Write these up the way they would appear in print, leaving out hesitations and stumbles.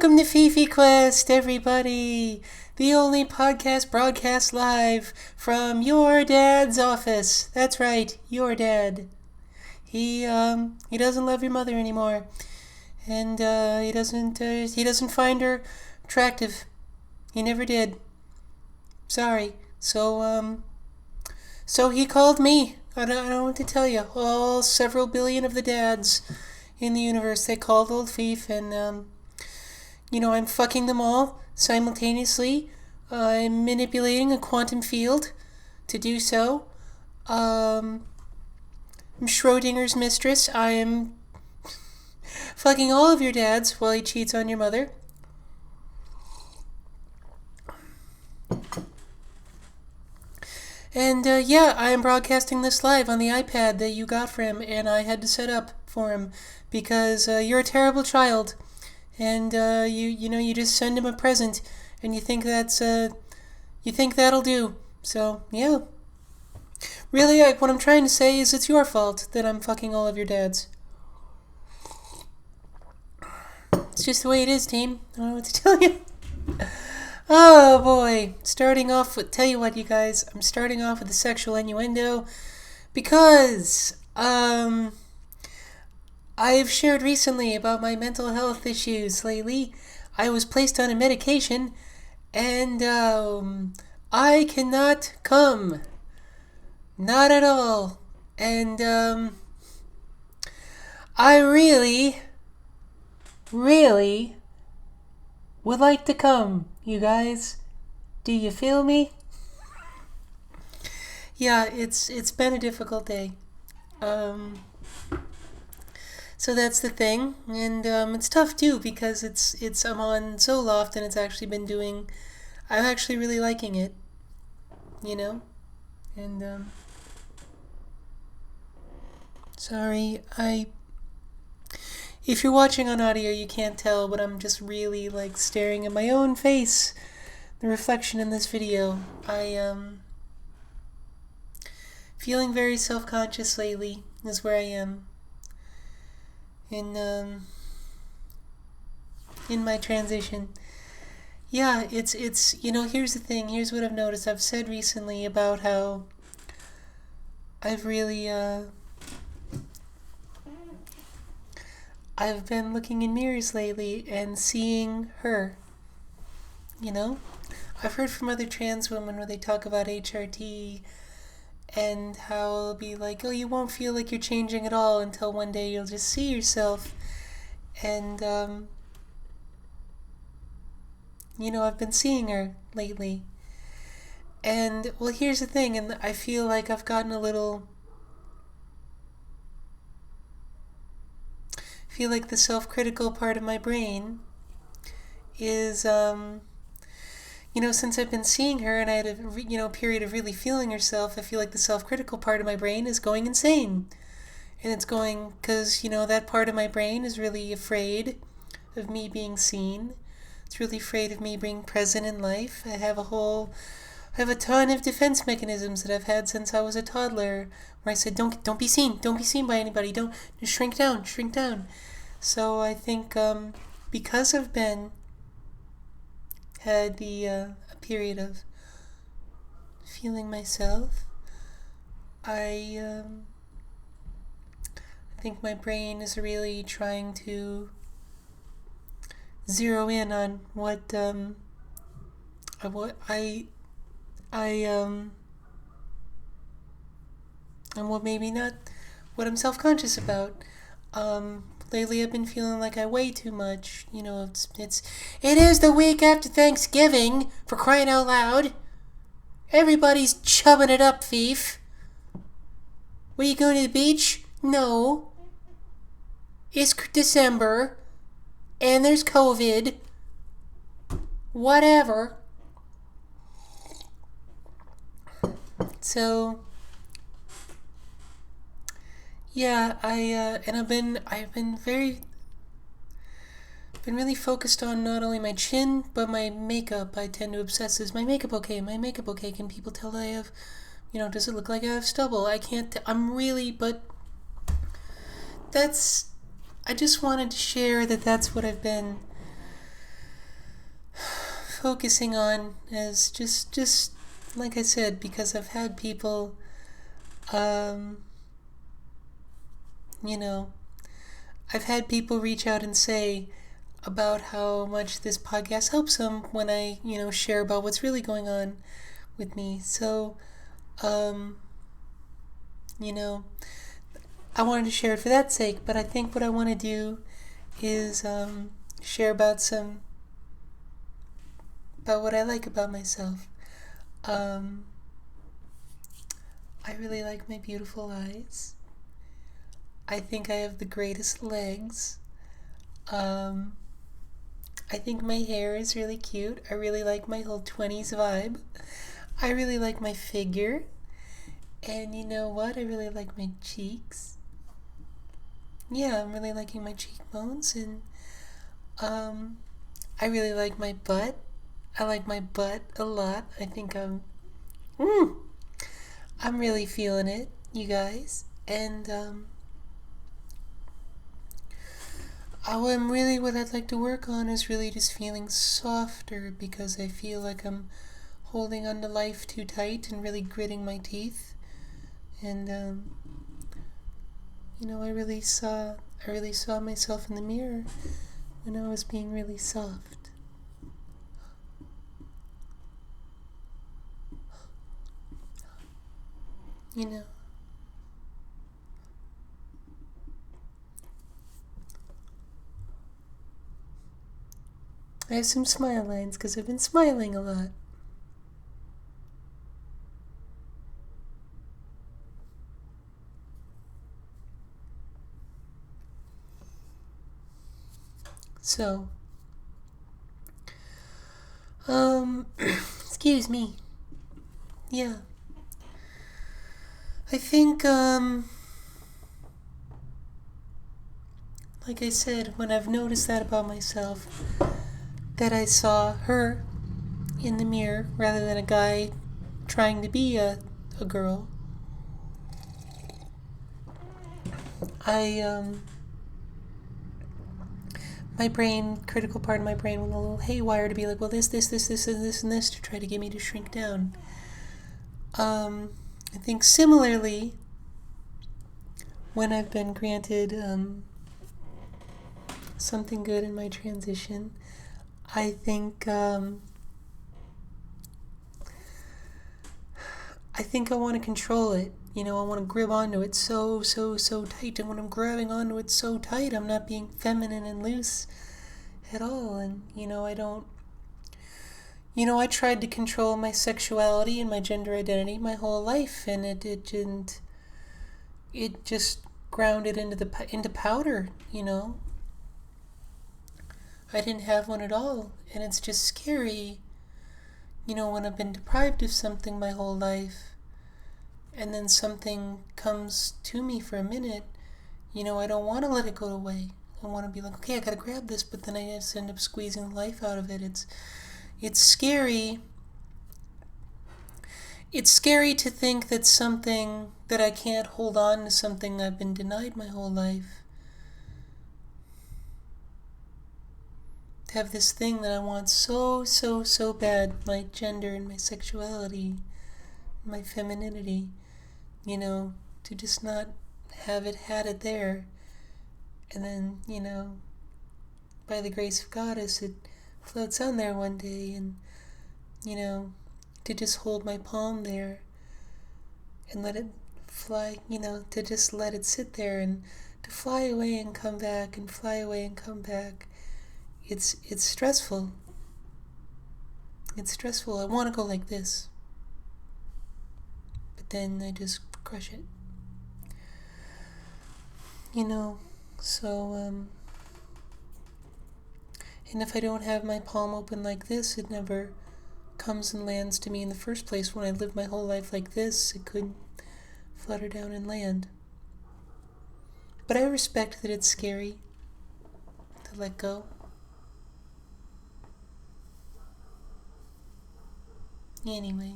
Welcome to Fifi Quest, everybody! The only podcast broadcast live from your dad's office. That's right, your dad. He doesn't love your mother anymore, and he doesn't find her attractive. He never did. Sorry. So he called me. I don't know what to tell you. All several billion of the dads in the universe, they called old Fief, and I'm fucking them all simultaneously. I'm manipulating a quantum field to do so. I'm Schrodinger's mistress. I am fucking all of your dads while he cheats on your mother. And I am broadcasting this live on the iPad that you got for him, and I had to set up for him because you're a terrible child, and you just send him a present, and you think that'll do. So yeah, really, what I'm trying to say is it's your fault that I'm fucking all of your dads. It's just the way it is, team. I don't know what to tell you. Oh boy, tell you what, you guys, I'm starting off with a sexual innuendo because I've shared recently about my mental health issues lately. I was placed on a medication and I cannot come. Not at all. And I really would like to come. You guys, do you feel me? Yeah, it's been a difficult day. So that's the thing, and it's tough too because I'm on Zoloft and I'm actually really liking it, and sorry, if you're watching on audio, you can't tell, but I'm just really staring at my own face, the reflection in this video. I feeling very self-conscious lately is where I am in my transition. Yeah, it's here's the thing. Here's what I've noticed. I've said recently about how I've really I've been looking in mirrors lately and seeing her, I've heard from other trans women where they talk about HRT and how it'll be like, oh, you won't feel like you're changing at all until one day you'll just see yourself. And, I've been seeing her lately. And, well, here's the thing, and I feel like I've gotten I feel like the self-critical part of my brain is, since I've been seeing her and I had a period of really feeling herself, I feel like the self-critical part of my brain is going insane. And it's going, because, that part of my brain is really afraid of me being seen. It's really afraid of me being present in life. I have a ton of defense mechanisms that I've had since I was a toddler, where I said, don't be seen by anybody, don't, just shrink down. So I think, because I've had a period of feeling myself, I think my brain is really trying to zero in on what and what maybe not what I'm self-conscious about. Lately I've been feeling like I weigh too much. It is the week after Thanksgiving, for crying out loud. Everybody's chubbing it up, Fief. What, are you going to the beach? No. It's December, and there's COVID. Whatever. So, yeah, I've been really focused on not only my chin, but my makeup. I tend to obsess, is my makeup okay? Can people tell that I have, does it look like I have stubble? I can't, but I just wanted to share that's what I've been focusing on as just like I said, because I've had people, you know, I've had people reach out and say about how much this podcast helps them when I, share about what's really going on with me. So, I wanted to share it for that sake, but I think what I want to do is share about what I like about myself. I really like my beautiful eyes. I think I have the greatest legs. I think my hair is really cute. I really like my whole 20s vibe. I really like my figure. And you know what? I really like my cheeks. Yeah, I'm really liking my cheekbones. And I really like my butt. I like my butt a lot. I think I'm really feeling it, you guys. And what I'd like to work on is really just feeling softer, because I feel like I'm holding on to life too tight and really gritting my teeth. And I really saw myself in the mirror when I was being really soft. I have some smile lines because I've been smiling a lot. So, excuse me. Yeah. I think, like I said, when I've noticed that about myself, that I saw her in the mirror rather than a guy trying to be a girl, my brain, critical part of my brain went a little haywire to be like, well, this, and this to try to get me to shrink down. I think similarly, when I've been granted something good in my transition, I think I want to control it. I want to grip onto it so tight. And when I'm grabbing onto it so tight, I'm not being feminine and loose at all. And, I tried to control my sexuality and my gender identity my whole life. And it just grounded into powder, I didn't have one at all. And it's just scary, when I've been deprived of something my whole life, and then something comes to me for a minute, I don't want to let it go away. I want to be like, okay, I gotta grab this, but then I just end up squeezing the life out of it. It's scary. It's scary to think that I can't hold on to something I've been denied my whole life. To have this thing that I want so bad, my gender and my sexuality, my femininity, to just not had it there. And then, by the grace of Goddess, it floats on there one day, and, to just hold my palm there and let it fly, to just let it sit there and to fly away and come back and fly away and come back. It's stressful. It's stressful. I want to go like this. But then I just crush it. So, and if I don't have my palm open like this, it never comes and lands to me in the first place. When I lived my whole life like this, it couldn't flutter down and land. But I respect that it's scary to let go. Anyway.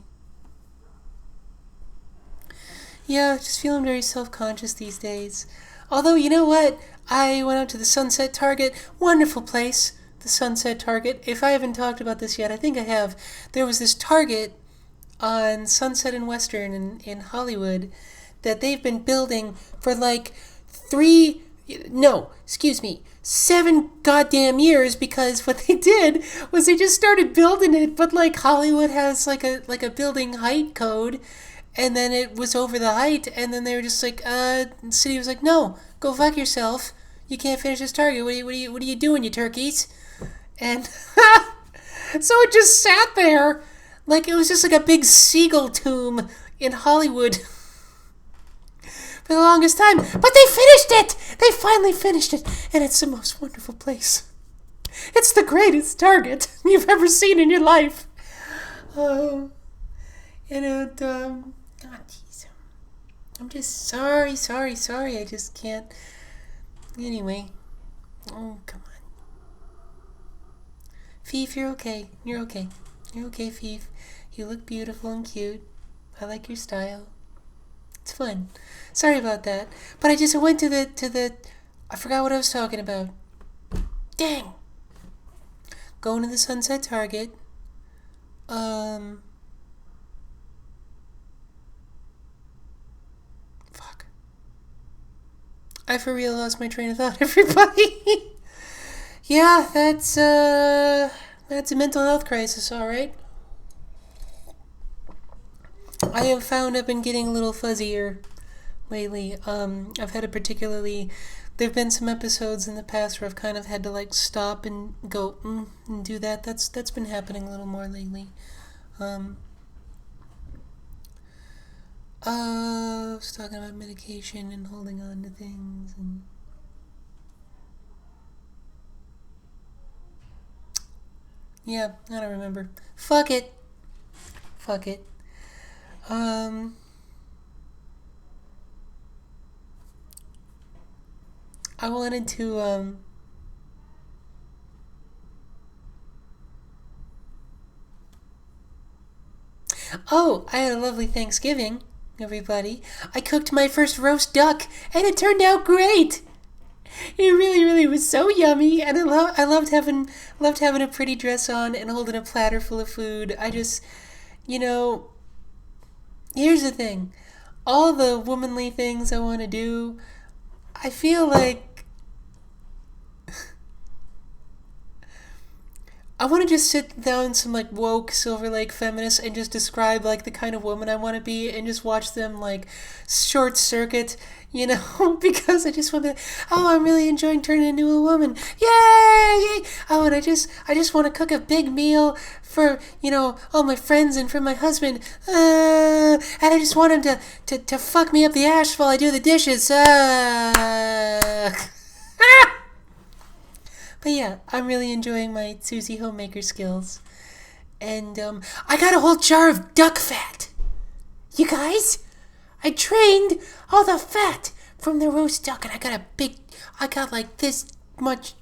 Yeah, just feeling very self-conscious these days. Although, you know what? I went out to the Sunset Target. Wonderful place. the Sunset Target. If I haven't talked about this yet, I think I have. There was this Target on Sunset and Western in Hollywood that they've been building for like 7 goddamn years, because what they did was they just started building it, but like Hollywood has like a building height code, and then it was over the height, and then they were just like, the city was like, no, go fuck yourself. You can't finish this Target. What are you doing, you turkeys? And so it just sat there like it was just like a big seagull tomb in Hollywood for the longest time. But they finished it! They finally finished it, and it's the most wonderful place. It's the greatest Target you've ever seen in your life. Oh, jeez. I'm just sorry. I just can't. Anyway. Oh, come on. Fifi, you're okay. You're okay, Fifi. You look beautiful and cute. I like your style. It's fun. Sorry about that. But I went to the I forgot what I was talking about. Dang. Going to the Sunset Target. Fuck. I for real lost my train of thought, everybody. Yeah, that's a mental health crisis, all right. I have found I've been getting a little fuzzier lately. I've had there've been some episodes in the past where I've kind of had to like stop and go and do that. That's been happening a little more lately. I was talking about medication and holding on to things and. Yeah, I don't remember. Fuck it. I wanted to, Oh, I had a lovely Thanksgiving, everybody. I cooked my first roast duck, and it turned out great. It really, really was so yummy, and I loved having a pretty dress on and holding a platter full of food. I just, here's the thing. All the womanly things I want to do, I feel like I want to just sit down some like woke Silver Lake feminists and just describe like the kind of woman I want to be and just watch them like short circuit, because I just want to, I'm really enjoying turning into a woman. Yay! Oh, and I just want to cook a big meal for, all my friends and for my husband. And I just want him to fuck me up the ass while I do the dishes. But yeah, I'm really enjoying my Susie homemaker skills. And I got a whole jar of duck fat. You guys, I drained all the fat from the roast duck, and I got like this much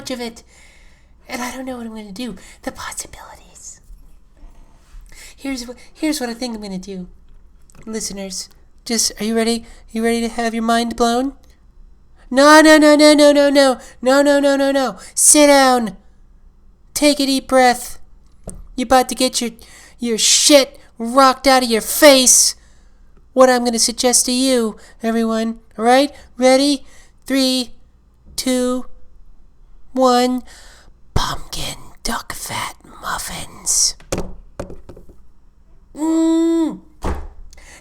of it. And I don't know what I'm going to do. The possibilities. Here's what I think I'm going to do. Listeners, are you ready? You ready to have your mind blown? No. Sit down. Take a deep breath. You're about to get your shit rocked out of your face. What I'm going to suggest to you, everyone. All right? Ready? 3, 2, 1. Pumpkin duck fat muffins.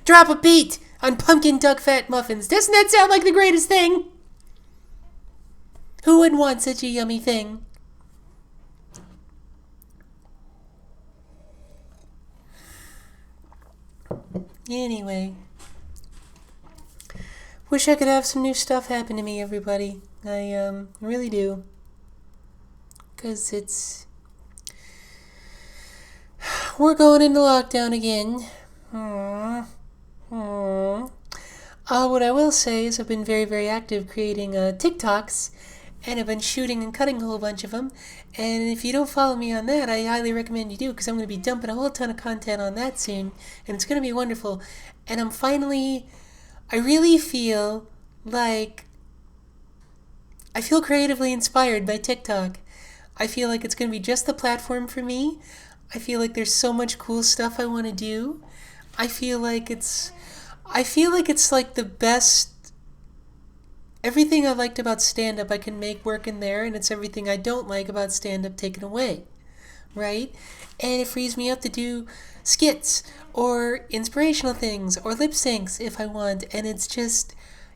Drop a beat on pumpkin duck fat muffins. Doesn't that sound like the greatest thing? Who wouldn't want such a yummy thing? Anyway. Wish I could have some new stuff happen to me, everybody. I really do. 'Cause we're going into lockdown again. What I will say is I've been very, very active creating TikToks, and I've been shooting and cutting a whole bunch of them. And if you don't follow me on that, I highly recommend you do, because I'm going to be dumping a whole ton of content on that soon, and it's going to be wonderful. And I really feel like I feel creatively inspired by TikTok. I feel like it's going to be just the platform for me. I feel like there's so much cool stuff I want to do. I feel like it's like the best. Everything I liked about stand-up I can make work in there, and it's everything I don't like about stand-up taken away, right? And it frees me up to do skits or inspirational things or lip syncs if I want, and it's just,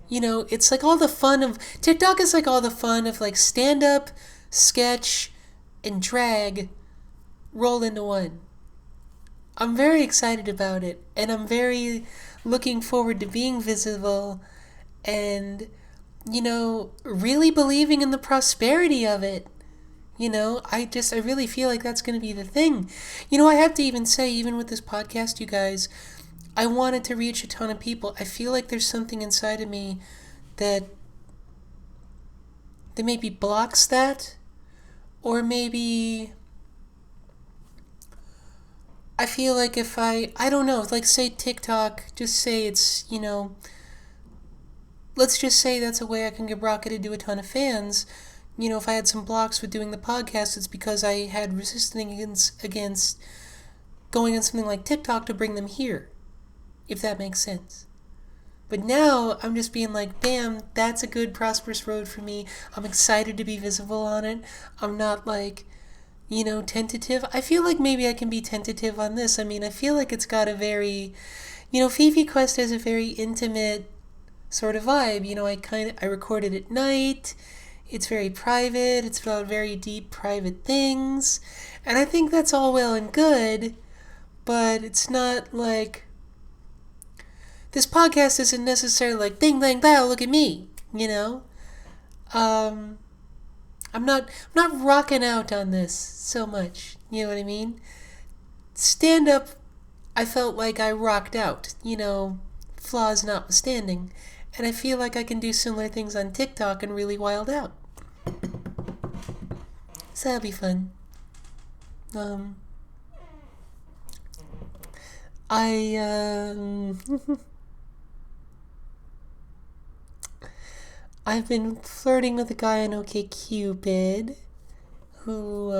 it's like all the fun of TikTok is like all the fun of like stand-up, sketch, and drag roll into one. I'm very excited about it, and I'm very looking forward to being visible and really believing in the prosperity of it. I really feel like that's going to be the thing. I have to even say, even with this podcast, you guys, I wanted to reach a ton of people. I feel like there's something inside of me that maybe blocks that, or maybe I feel like if I don't know, like say TikTok, just say it's, let's just say that's a way I can get rocketed to a ton of fans. If I had some blocks with doing the podcast, it's because I had resistance against going on something like TikTok to bring them here, if that makes sense. But now I'm just being like, bam, that's a good prosperous road for me. I'm excited to be visible on it. I'm not like, tentative. I feel like maybe I can be tentative on this. I mean, I feel like it's got a very, Fifi Quest has a very intimate sort of vibe. I record it at night. It's very private. It's about very deep private things. And I think that's all well and good, but it's not like this podcast isn't necessarily like ding dang bow, look at me, I'm not rocking out on this so much, you know what I mean? Stand up, I felt like I rocked out, flaws notwithstanding. And I feel like I can do similar things on TikTok and really wild out. So that'll be fun. I've been flirting with a guy on OkCupid who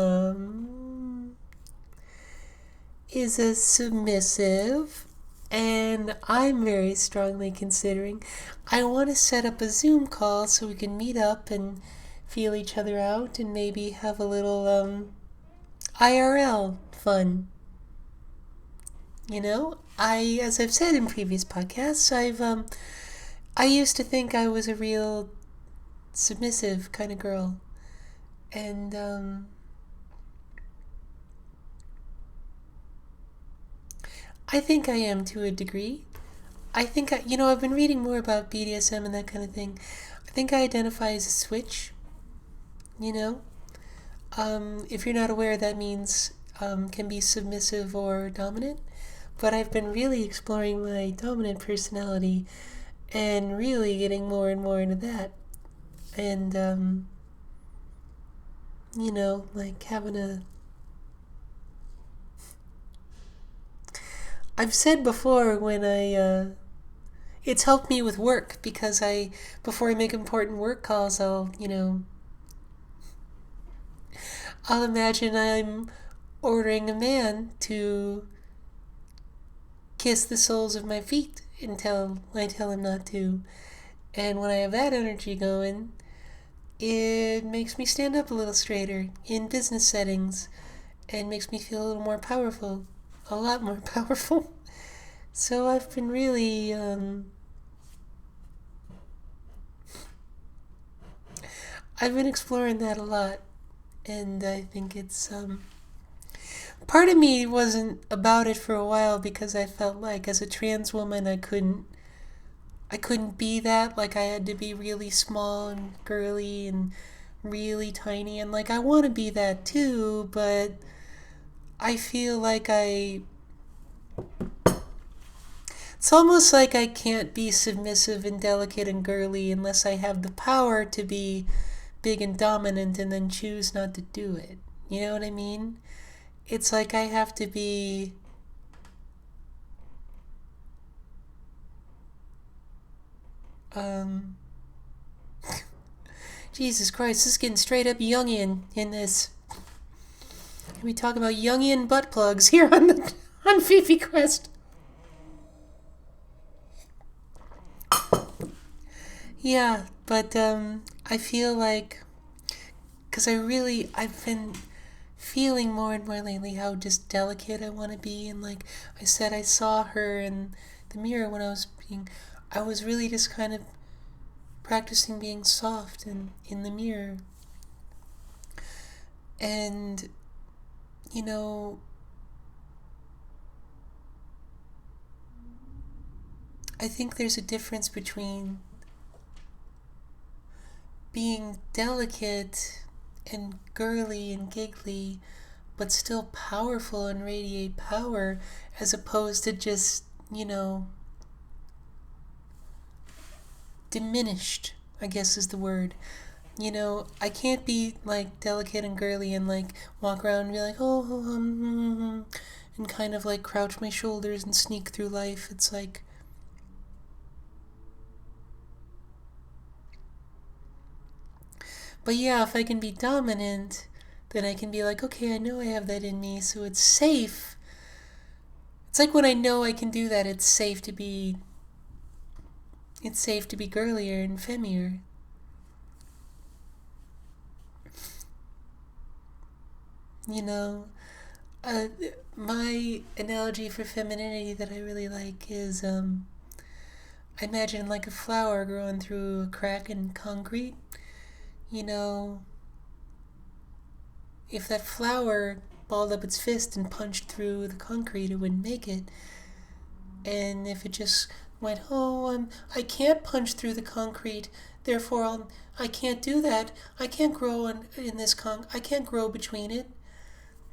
is a submissive, and I'm very strongly considering I want to set up a Zoom call so we can meet up and feel each other out and maybe have a little IRL fun. As I've said in previous podcasts, I used to think I was a real submissive kind of girl, and I think I am to a degree. I think I've been reading more about BDSM and that kind of thing. I think I identify as a switch. If you're not aware, that means can be submissive or dominant. But I've been really exploring my dominant personality and really getting more and more into that. And, like having I've said before when it's helped me with work because before I make important work calls, I'll imagine I'm ordering a man to kiss the soles of my feet until I tell him not to. And when I have that energy going, it makes me stand up a little straighter in business settings and makes me feel a little more powerful, a lot more powerful. So I've been really I've been exploring that a lot, and I think it's part of me wasn't about it for a while because I felt like as a trans woman I couldn't be that. Like I had to be really small and girly and really tiny, and like I want to be that too, but I feel like it's almost like I can't be submissive and delicate and girly unless I have the power to be big and dominant and then choose not to do it. You know what I mean? It's like I have to be Jesus Christ, this is getting straight up Jungian in this. Gonna be talking about Jungian butt plugs here on Fifi Quest. Yeah, but I feel like, because I've been feeling more and more lately how just delicate I want to be, and like I said, I saw her in the mirror when I was really just kind of practicing being soft in the mirror. And, you know, I think there's a difference between being delicate and girly and giggly, but still powerful and radiate power, as opposed to just, diminished, I guess is the word. I can't be like delicate and girly and like walk around and be like, and kind of like crouch my shoulders and sneak through life. It's like, but yeah, if I can be dominant, then I can be like, okay, I know I have that in me, so it's safe. It's like when I know I can do that, it's safe to be girlier and femmier. My analogy for femininity that I really like is, I imagine like a flower growing through a crack in concrete. If that flower balled up its fist and punched through the concrete, it wouldn't make it. And if it just went, I can't punch through the concrete, therefore I can't do that. I can't grow in this I can't grow between it.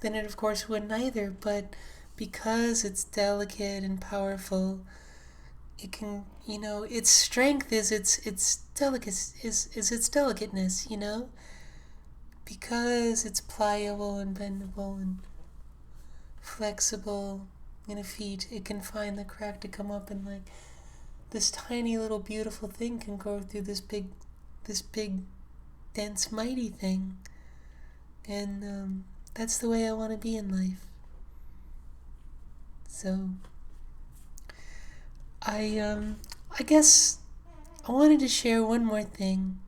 Then it of course wouldn't either. But because it's delicate and powerful, it can, its strength is its delicateness, because it's pliable and bendable and flexible in a feet, it can find the crack to come up, and like this tiny little beautiful thing can go through this big dense mighty thing. And that's the way I want to be in life. So I guess I wanted to share one more thing.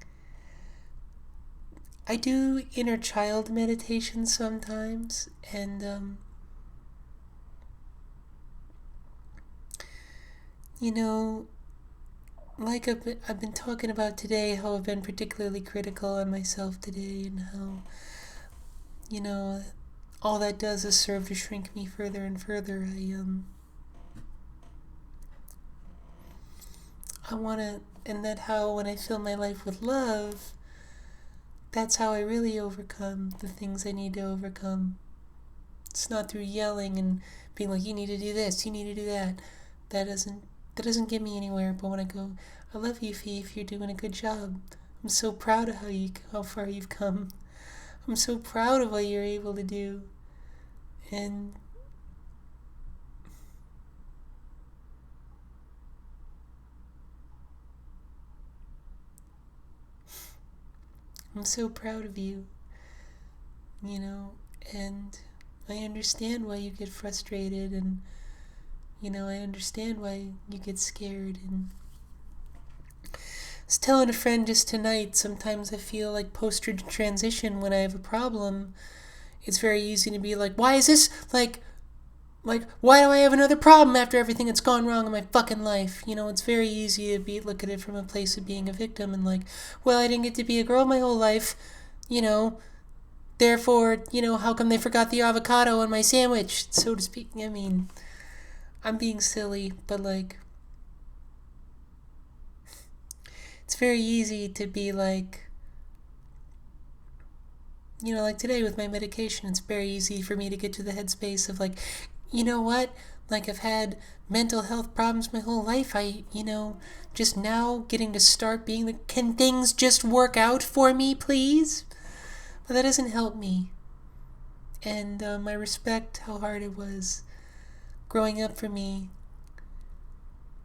I do inner child meditation sometimes, and like I've been talking about today, how I've been particularly critical on myself today, and how all that does is serve to shrink me further and further. I want to, and that how when I fill my life with love, that's how I really overcome the things I need to overcome. It's not through yelling and being like, you need to do this, you need to do that. That doesn't get me anywhere. But when I go, I love you, Fifi, you're doing a good job. I'm so proud of how far you've come. I'm so proud of what you're able to do. And I'm so proud of you, and I understand why you get frustrated, and, I understand why you get scared. And I was telling a friend just tonight, sometimes I feel like post-transition when I have a problem, it's very easy to be like, why is this, like, why do I have another problem after everything that's gone wrong in my fucking life? It's very easy to look at it from a place of being a victim and like, well, I didn't get to be a girl my whole life, therefore, how come they forgot the avocado on my sandwich, so to speak. I mean, I'm being silly, but like, it's very easy to be like, like today with my medication, it's very easy for me to get to the headspace of like, you know what? Like, I've had mental health problems my whole life. Just now getting to start being the, can things just work out for me, please? But that doesn't help me. And I respect how hard it was growing up for me.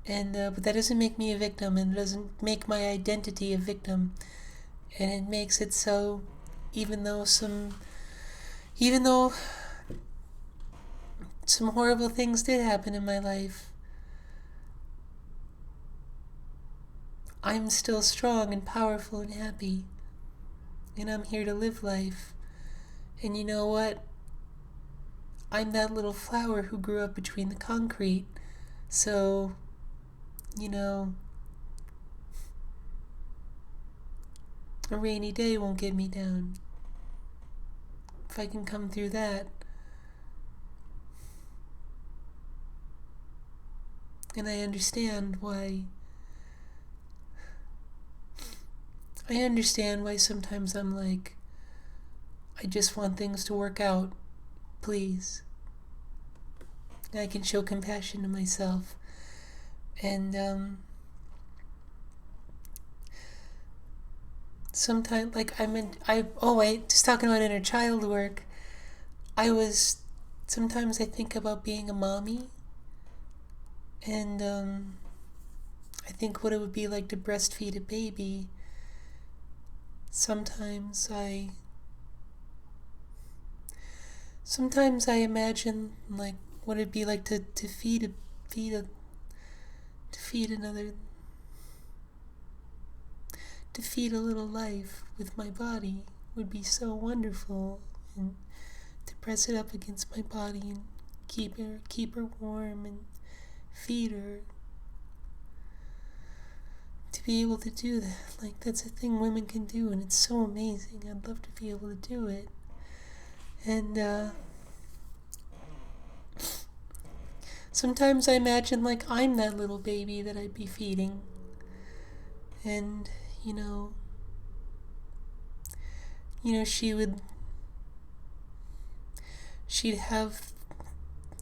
And but that doesn't make me a victim, and it doesn't make my identity a victim. And it makes it so, even though some horrible things did happen in my life, I'm still strong and powerful and happy. And I'm here to live life. And you know what? I'm that little flower who grew up between the concrete. So, a rainy day won't get me down. If I can come through that. And I understand why sometimes I'm like, I just want things to work out, please. And I can show compassion to myself. And sometimes, like, just talking about inner child work, sometimes I think about being a mommy, and I think what it would be like to breastfeed a baby. Sometimes I imagine, like, what it'd be like to feed a little life with my body would be so wonderful, and to press it up against my body and keep her warm and feed her. To be able to do that, like, that's a thing women can do, and it's so amazing. I'd love to be able to do it. And sometimes I imagine, like, I'm that little baby that I'd be feeding, and she'd have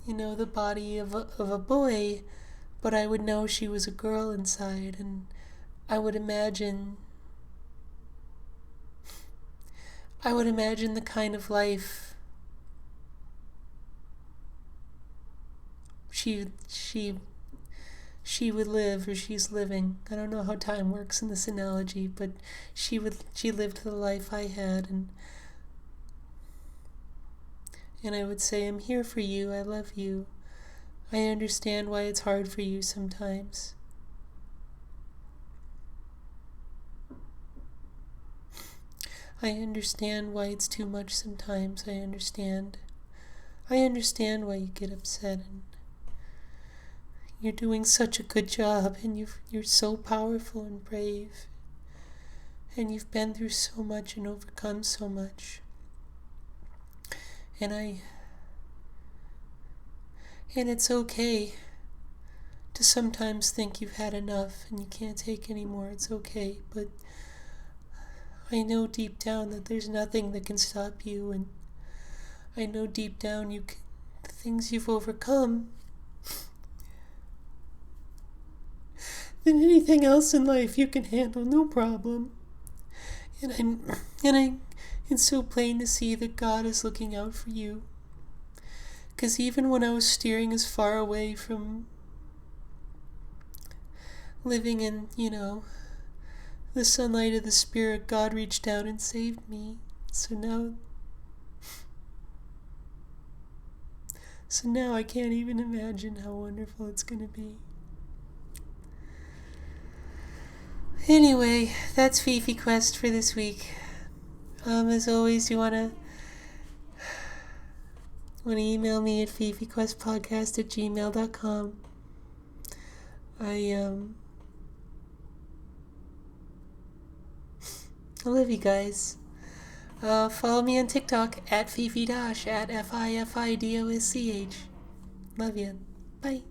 the body of a boy, but I would know she was a girl inside, and I would imagine the kind of life she would live, or she's living. I don't know how time works in this analogy, but she lived the life I had, and I would say, I'm here for you, I love you, I understand why it's hard for you sometimes. I understand why it's too much sometimes. I understand why you get upset, and you're doing such a good job, and you're so powerful and brave, and you've been through so much and overcome so much. And it's okay to sometimes think you've had enough and you can't take any more. It's okay, but I know deep down that there's nothing that can stop you, and I know deep down the things you've overcome, than anything else in life you can handle, no problem. And it's so plain to see that God is looking out for you. Because even when I was steering as far away from living in, the sunlight of the Spirit, God reached out and saved me. So now I can't even imagine how wonderful it's going to be. Anyway, that's Fifi Quest for this week. As always, you want to email me at fifiquestpodcast@gmail.com. I love you guys. Follow me on TikTok at Fifi Dosh, at FIFIDOSCH. Love you. Bye.